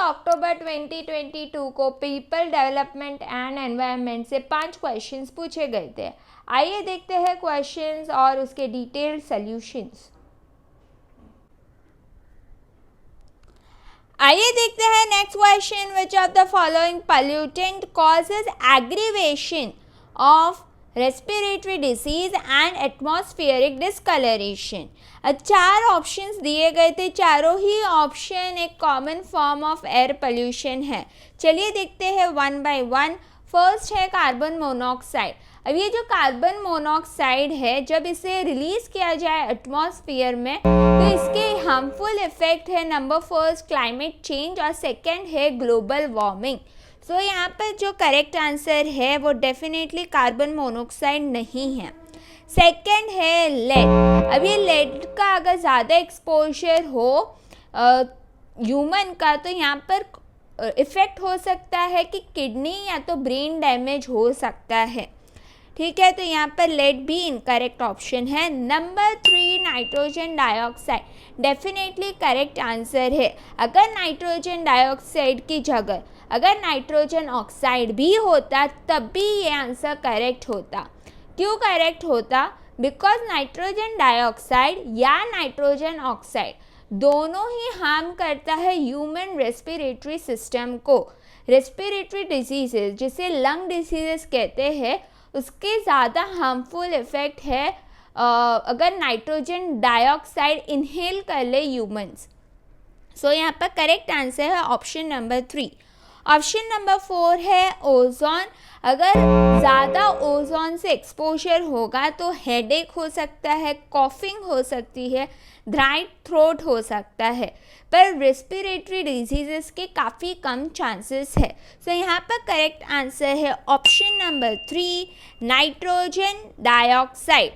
अक्टूबर 2022 को people development and environment से 5 questions पूछे गए थे। आइए देखते हैं क्वेश्चंस और उसके डिटेल्ड सॉल्यूशंस। आइए देखते हैं next question. Which of the following pollutant causes aggravation of respiratory disease and atmospheric discolouration. 4 options दिए गए थे, चारों ही ऑप्शन एक common form of air pollution है। चलिए देखते हैं वन बाय वन। फर्स्ट है कार्बन मोनोऑक्साइड। अब ये जो कार्बन मोनोऑक्साइड है, जब इसे रिलीज किया जाए एटमॉस्फेयर में तो इसके हार्मफुल इफेक्ट है नंबर फर्स्ट क्लाइमेट चेंज और सेकंड है ग्लोबल वार्मिंग। सो यहाँ पर जो करेक्ट आंसर है वो डेफिनेटली कार्बन मोनोऑक्साइड नहीं है। सेकंड है लेड। अब ये लेड का अगर ज़्यादा एक्सपोजर हो ह्यूमन का तो यहाँ पर इफ़ेक्ट हो सकता है कि किडनी या तो ब्रेन डैमेज हो सकता है। ठीक है, तो यहाँ पर लेड भी इनकरेक्ट ऑप्शन है। Number 3 nitrogen dioxide definitely correct answer है। अगर नाइट्रोजन डाइऑक्साइड की जगह अगर नाइट्रोजन ऑक्साइड भी होता तब भी ये आंसर करेक्ट होता। क्यों करेक्ट होता? बिकॉज नाइट्रोजन डाइऑक्साइड या नाइट्रोजन ऑक्साइड दोनों ही हार्म करता है ह्यूमन रेस्पिरेटरी सिस्टम को। रेस्पिरेटरी डिजीजेस जिसे लंग डिजीजेस कहते हैं उसके ज़्यादा हार्मफुल इफ़ेक्ट है अगर नाइट्रोजन डाइऑक्साइड इनहेल कर ले ह्यूमंस। सो यहाँ पर करेक्ट आंसर है ऑप्शन नंबर 3। ऑप्शन नंबर 4 है ओजोन। अगर ज़्यादा ओजोन से एक्सपोजर होगा तो हेडेक हो सकता है, कॉफिंग हो सकती है, ड्राई थ्रोट हो सकता है, पर रेस्पिरेटरी डिजीजेस के काफ़ी कम चांसेस है। सो यहाँ पर करेक्ट आंसर है ऑप्शन नंबर 3 नाइट्रोजन डाइऑक्साइड।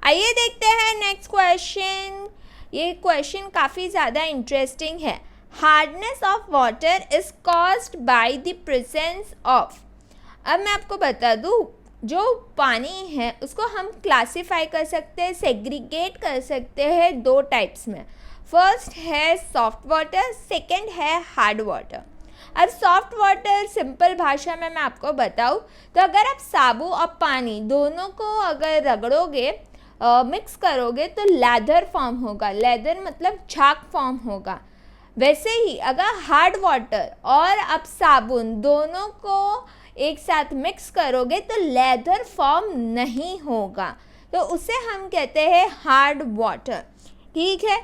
आइए देखते हैं नेक्स्ट क्वेश्चन। ये क्वेश्चन काफ़ी ज़्यादा इंटरेस्टिंग है। Hardness of water is caused by the presence of. अब मैं आपको बता दूँ, जो पानी है उसको हम क्लासिफाई कर सकते हैं, सेग्रीगेट कर सकते हैं 2 टाइप्स में। फर्स्ट है सॉफ्ट वाटर, सेकंड है हार्ड वाटर। अब सॉफ्ट वाटर सिंपल भाषा में मैं आपको बताऊँ तो अगर आप साबुन और पानी दोनों को अगर रगड़ोगे मिक्स करोगे तो लेदर फॉर्म होगा। लेदर मतलब झाग फॉर्म होगा। वैसे ही अगर हार्ड वाटर और अब साबुन दोनों को एक साथ मिक्स करोगे तो लेदर फॉर्म नहीं होगा, तो उसे हम कहते हैं हार्ड वाटर। ठीक है,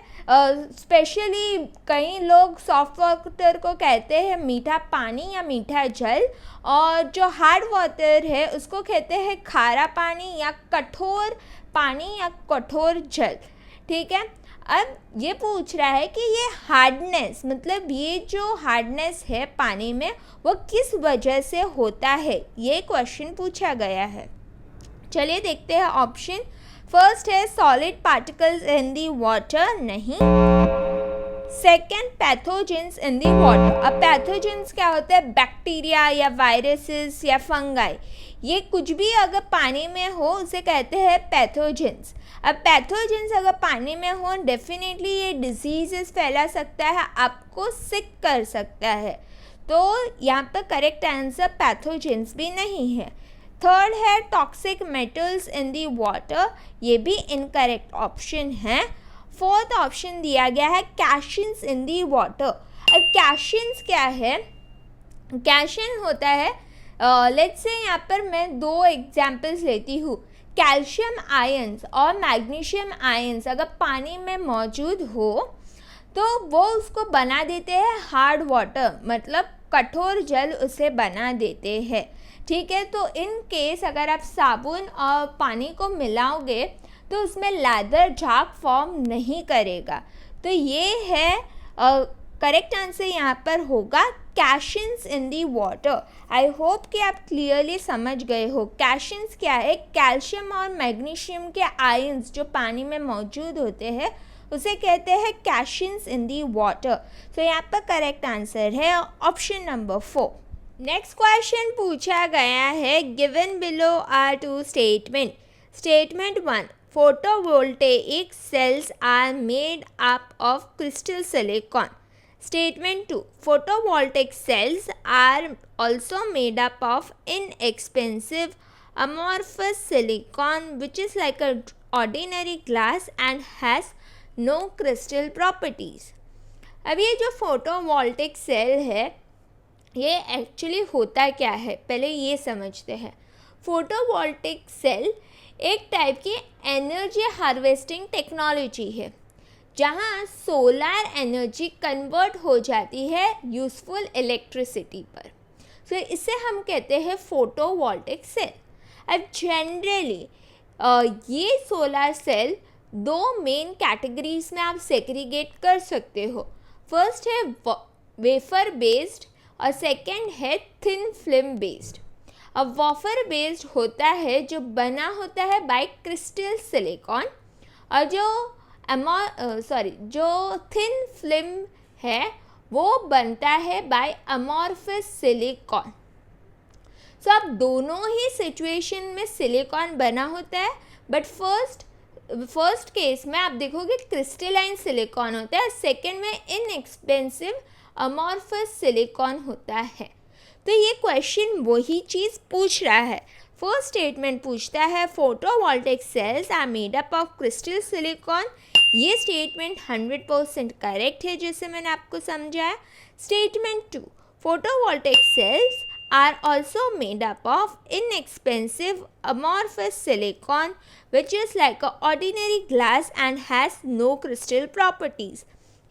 स्पेशली कई लोग सॉफ्ट वाटर को कहते हैं मीठा पानी या मीठा जल, और जो हार्ड वाटर है उसको कहते हैं खारा पानी या कठोर पानी या कठोर जल। ठीक है, अब ये पूछ रहा है कि ये हार्डनेस मतलब ये जो हार्डनेस है पानी में वो किस वजह से होता है, ये क्वेश्चन पूछा गया है। चलिए देखते हैं ऑप्शन। फर्स्ट है solid particles in the water, नहीं। Second pathogens in the water. अब पैथोजेंस क्या होता है? बैक्टीरिया या वायरसेस या फंगाई, ये कुछ भी अगर पानी में हो उसे कहते हैं पैथोजेंस। अब पैथोजेंस अगर पानी में हो डेफिनेटली ये डिजीजेस फैला सकता है, आपको सिक कर सकता है, तो यहाँ पर करेक्ट आंसर पैथोजेंस भी नहीं है। थर्ड है toxic metals in the water, ये भी इनकरेक्ट ऑप्शन है। फोर्थ ऑप्शन दिया गया है कैशंस इन दी वाटर। अब कैशंस क्या है? कैशन होता है, लेट्स से यहाँ पर मैं 2 एग्जाम्पल्स लेती हूँ। कैल्शियम आयंस और मैग्नीशियम आयंस अगर पानी में मौजूद हो तो वो उसको बना देते हैं हार्ड वाटर, मतलब कठोर जल उसे बना देते हैं। ठीक है, तो इन केस अगर आप साबुन और पानी को मिलाओगे तो उसमें लेदर झाग फॉर्म नहीं करेगा, तो ये है करेक्ट आंसर यहाँ पर होगा कैशंस इन दी वाटर। आई होप कि आप क्लियरली समझ गए हो। कैशंस क्या है? कैल्शियम और मैग्नीशियम के आयंस जो पानी में मौजूद होते हैं उसे कहते हैं कैशंस इन दी वाटर। तो यहाँ पर करेक्ट आंसर है ऑप्शन नंबर 4। नेक्स्ट क्वेश्चन पूछा गया है, given below are 2 statement. Statement 1, photovoltaic cells are made up of crystal silicon. Statement 2. Photovoltaic cells are also made up of inexpensive amorphous silicon which is like an ordinary glass and has no crystal properties. अब ये जो photovoltaic cell है ये actually होता क्या है, पहले ये समझते हैं. फोटोवोल्टिक सेल एक टाइप की एनर्जी हार्वेस्टिंग टेक्नोलॉजी है जहाँ सोलर एनर्जी कन्वर्ट हो जाती है यूज़फुल इलेक्ट्रिसिटी पर. सो इसे हम कहते हैं फोटोवोल्टिक सेल. अब जनरली ये सोलर सेल दो मेन कैटेगरीज में आप सेग्रीगेट कर सकते हो. फर्स्ट है वेफर बेस्ड और सेकेंड है थिन फिल्म बेस्ड. अब वेफर बेस्ड होता है जो बना होता है बाय क्रिस्टल सिलिकॉन और जो थिन फिल्म है वो बनता है बाय अमॉर्फस सिलिकॉन. सो अब दोनों ही सिचुएशन में सिलिकॉन बना होता है, बट फर्स्ट केस में आप देखोगे क्रिस्टलाइन सिलिकॉन होता है, सेकेंड में इनएक्सपेंसिव अमॉर्फस सिलिकॉन होता है. तो ये क्वेश्चन वही चीज़ पूछ रहा है. फर्स्ट स्टेटमेंट पूछता है photovoltaic cells are made up of crystal silicon. ये स्टेटमेंट 100% करेक्ट है जैसे मैंने आपको समझाया. Statement 2, photovoltaic cells are also made up of inexpensive amorphous silicon which is like a ordinary glass and has no crystal properties.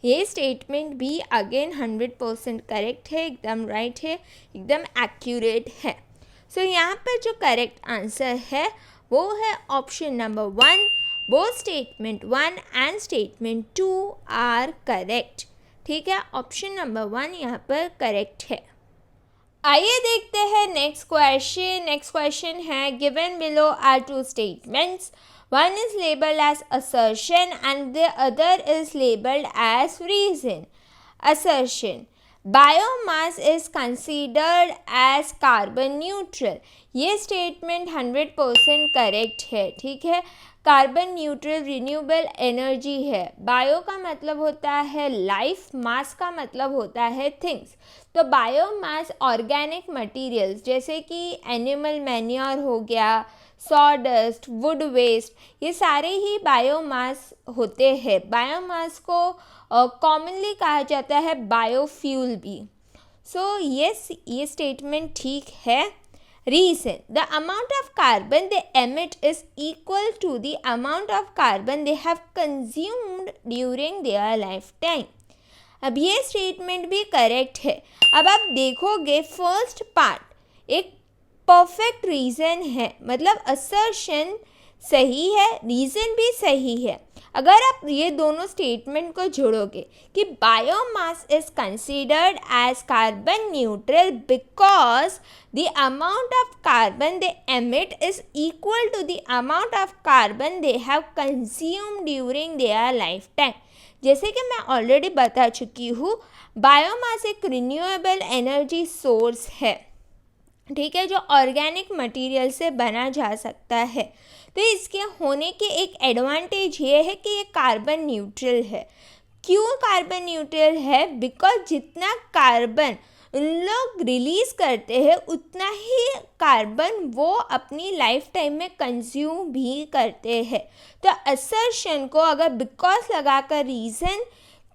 ये statement भी again 100% correct है, एकदम राइट है, एकदम एक्यूरेट है. सो यहाँ पर जो करेक्ट आंसर है वो है option number 1. Both statement 1 and statement 2 are correct. ठीक है, ऑप्शन नंबर 1 यहाँ पर करेक्ट है. आइए देखते हैं नेक्स्ट क्वेश्चन. नेक्स्ट क्वेश्चन है given below are two statements. One is labeled as assertion and the other is labeled as reason. Assertion: biomass is considered as carbon neutral. ये statement 100% correct है. ठीक है, carbon neutral renewable energy है. Bio का मतलब होता है life, मास का मतलब होता है थिंग्स. तो बायोमास ऑर्गेनिक मटेरियल्स जैसे कि एनिमल मैन्योर हो गया, सॉडस्ट, वुड वेस्ट, ये सारे ही बायोमास होते हैं. बायोमास को कॉमनली कहा जाता है बायोफ्यूल भी. सो यस, ये स्टेटमेंट ठीक है. Reason: the amount of carbon they emit is equal to the amount of carbon they have consumed during their lifetime. अब ये स्टेटमेंट भी करेक्ट है. अब आप देखोगे फर्स्ट पार्ट एक परफेक्ट रीज़न है, मतलब असर्शन सही है, रीज़न भी सही है. अगर आप ये दोनों स्टेटमेंट को जोड़ोगे कि biomass is considered as carbon neutral because the amount of carbon they emit is equal to the amount of carbon they have consumed during their life time. जैसे कि मैं ऑलरेडी बता चुकी हूँ, बायोमास एक रिन्यूएबल एनर्जी सोर्स है. ठीक है, जो ऑर्गेनिक मटेरियल से बना जा सकता है. तो इसके होने के एक एडवांटेज ये है कि ये कार्बन न्यूट्रल है. क्यों कार्बन न्यूट्रल है? बिकॉज जितना कार्बन उन लोग रिलीज़ करते हैं उतना ही कार्बन वो अपनी लाइफ टाइम में कंज्यूम भी करते हैं. तो असर्शन को अगर बिकॉज लगाकर रीज़न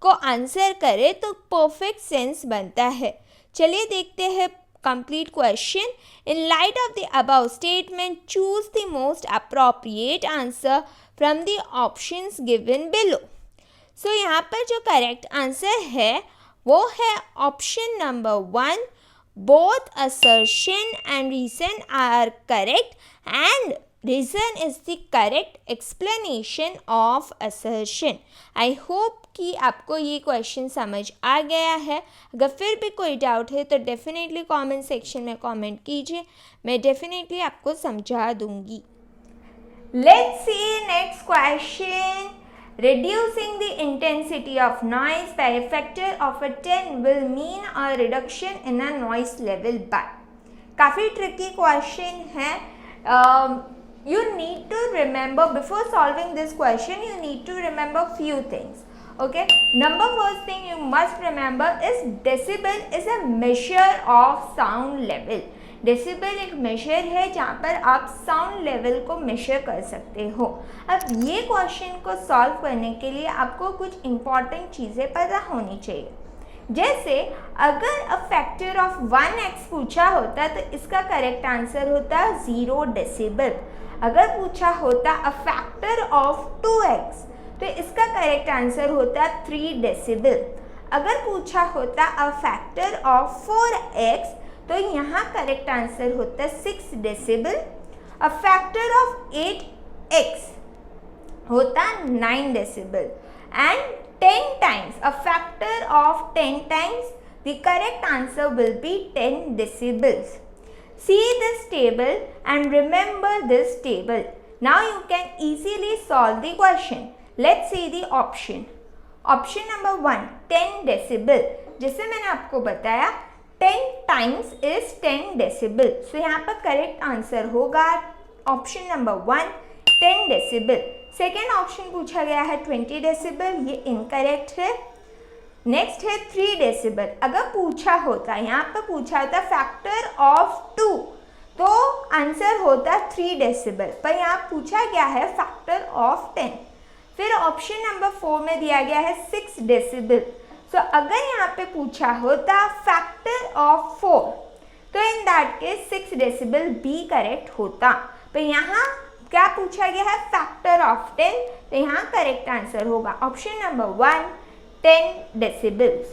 को आंसर करे तो परफेक्ट सेंस बनता है. चलिए देखते हैं complete question. In light of the above statement, choose the most appropriate answer from the options given below. So यहाँ पर जो correct answer है वो है option number 1. Both assertion and reason are correct and reason is the correct explanation of assertion. I hope कि आपको ये question समझ आ गया है. अगर फिर भी कोई डाउट है तो डेफिनेटली कमेंट सेक्शन में कमेंट कीजिए, मैं डेफिनेटली आपको समझा दूंगी. Let's see next question. Reducing the intensity of noise by a factor of 10 will mean a reduction in a noise level by. काफ़ी ट्रिकी क्वेश्चन है. You need to remember before solving this question, you need to remember few things. Okay, number first thing you must remember is decibel is a measure of sound level. Decibel एक major है जहाँ पर आप sound level को major कर सकते हो. अब ये क्वेश्चन को सॉल्व करने के लिए आपको कुछ इम्पॉर्टेंट चीज़ें पता होनी चाहिए. जैसे अगर अ फैक्टर ऑफ 1x पूछा होता तो इसका करेक्ट आंसर होता 0 डेसिबल. अगर पूछा होता अ फैक्टर ऑफ 2x तो इसका करेक्ट आंसर होता 3 डेसिबल. अगर पूछा होता अ फैक्टर ऑफ 4x तो यहाँ करेक्ट आंसर होता 6 decibel. A factor of 8x होता 9 decibel. And 10 times, a factor of 10 times, the correct answer will be 10 decibels. See this table and remember this table. Now you can easily solve the question. Let's see the option. Option number 1, 10 decibel. जैसे मैंने आपको बताया 10 times is 10 decibel. So यहाँ पर correct answer होगा option number 1, 10 decibel. Second option पूछा गया है 20 डेसिबल, ये इनकरेक्ट है. नेक्स्ट है 3 डेसिबल. अगर पूछा होता, यहाँ पर पूछा होता फैक्टर ऑफ 2 तो आंसर होता 3 डेसिबल, पर यहाँ पूछा गया है फैक्टर ऑफ 10. फिर ऑप्शन नंबर 4 में दिया गया है 6 डेसिबल. सो अगर यहाँ पे पूछा होता फैक्टर ऑफ 4 तो in that case 6 decibel be correct होता. पर यहाँ क्या पूछा गया है फैक्टर ऑफ 10, तो यहाँ करेक्ट आंसर होगा option number 1, 10 decibels.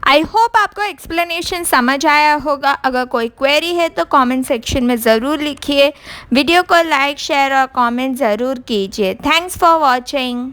I hope आपको एक्सप्लेनेशन समझ आया होगा. अगर कोई क्वेरी है तो कमेंट सेक्शन में ज़रूर लिखिए. वीडियो को लाइक शेयर और कमेंट ज़रूर कीजिए. Thanks for watching.